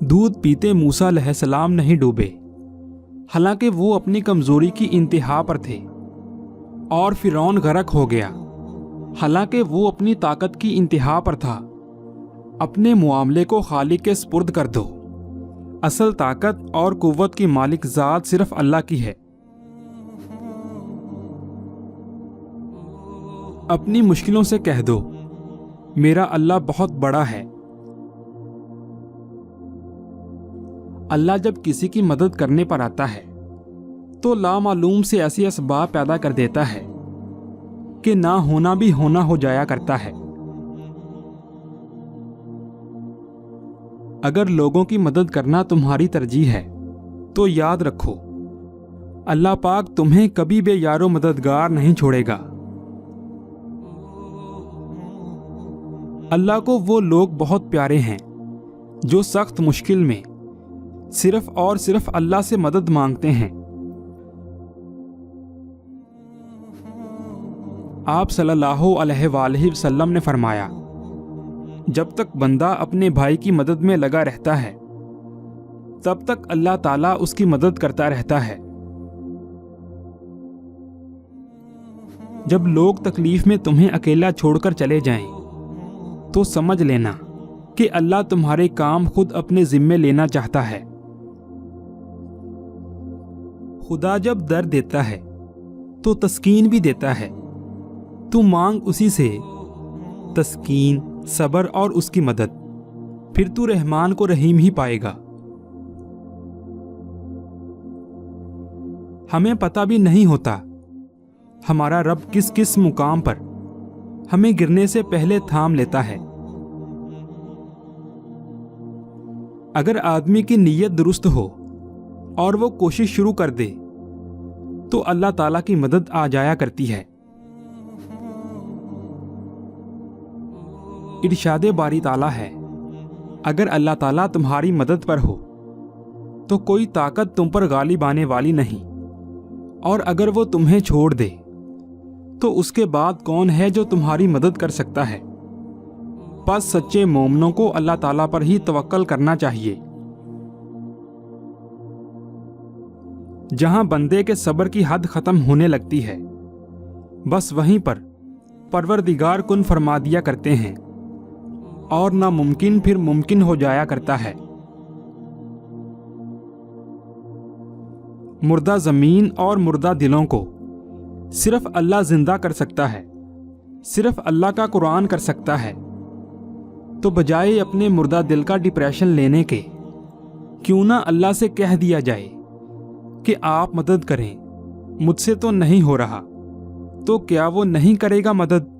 دودھ پیتے موسیٰ علیہ السلام نہیں ڈوبے، حالانکہ وہ اپنی کمزوری کی انتہا پر تھے، اور فرعون غرق ہو گیا حالانکہ وہ اپنی طاقت کی انتہا پر تھا۔ اپنے معاملے کو خالق کے سپرد کر دو، اصل طاقت اور قوت کی مالک ذات صرف اللہ کی ہے۔ اپنی مشکلوں سے کہہ دو میرا اللہ بہت بڑا ہے۔ اللہ جب کسی کی مدد کرنے پر آتا ہے تو لامعلوم سے ایسے اسباب پیدا کر دیتا ہے کہ نہ ہونا بھی ہونا ہو جایا کرتا ہے۔ اگر لوگوں کی مدد کرنا تمہاری ترجیح ہے تو یاد رکھو اللہ پاک تمہیں کبھی بے یار و مددگار نہیں چھوڑے گا۔ اللہ کو وہ لوگ بہت پیارے ہیں جو سخت مشکل میں صرف اور صرف اللہ سے مدد مانگتے ہیں۔ آپ صلی اللہ علیہ وآلہ وسلم نے فرمایا، جب تک بندہ اپنے بھائی کی مدد میں لگا رہتا ہے تب تک اللہ تعالیٰ اس کی مدد کرتا رہتا ہے۔ جب لوگ تکلیف میں تمہیں اکیلا چھوڑ کر چلے جائیں تو سمجھ لینا کہ اللہ تمہارے کام خود اپنے ذمے لینا چاہتا ہے۔ خدا جب درد دیتا ہے تو تسکین بھی دیتا ہے، تو مانگ اسی سے تسکین، صبر اور اس کی مدد، پھر تو رحمان کو رحیم ہی پائے گا۔ ہمیں پتہ بھی نہیں ہوتا ہمارا رب کس کس مقام پر ہمیں گرنے سے پہلے تھام لیتا ہے۔ اگر آدمی کی نیت درست ہو اور وہ کوشش شروع کر دے تو اللہ تعالیٰ کی مدد آ جایا کرتی ہے۔ ارشاد باری تعالیٰ ہے، اگر اللہ تعالیٰ تمہاری مدد پر ہو تو کوئی طاقت تم پر غالب آنے والی نہیں، اور اگر وہ تمہیں چھوڑ دے تو اس کے بعد کون ہے جو تمہاری مدد کر سکتا ہے؟ پس سچے مومنوں کو اللہ تعالیٰ پر ہی توکل کرنا چاہیے۔ جہاں بندے کے صبر کی حد ختم ہونے لگتی ہے بس وہیں پر پروردگار کن فرما دیا کرتے ہیں، اور ناممکن پھر ممکن ہو جایا کرتا ہے۔ مردہ زمین اور مردہ دلوں کو صرف اللہ زندہ کر سکتا ہے، صرف اللہ کا قرآن کر سکتا ہے۔ تو بجائے اپنے مردہ دل کا ڈپریشن لینے کے، کیوں نہ اللہ سے کہہ دیا جائے کہ آپ مدد کریں، مجھ سے تو نہیں ہو رہا، تو کیا وہ نہیں کرے گا مدد؟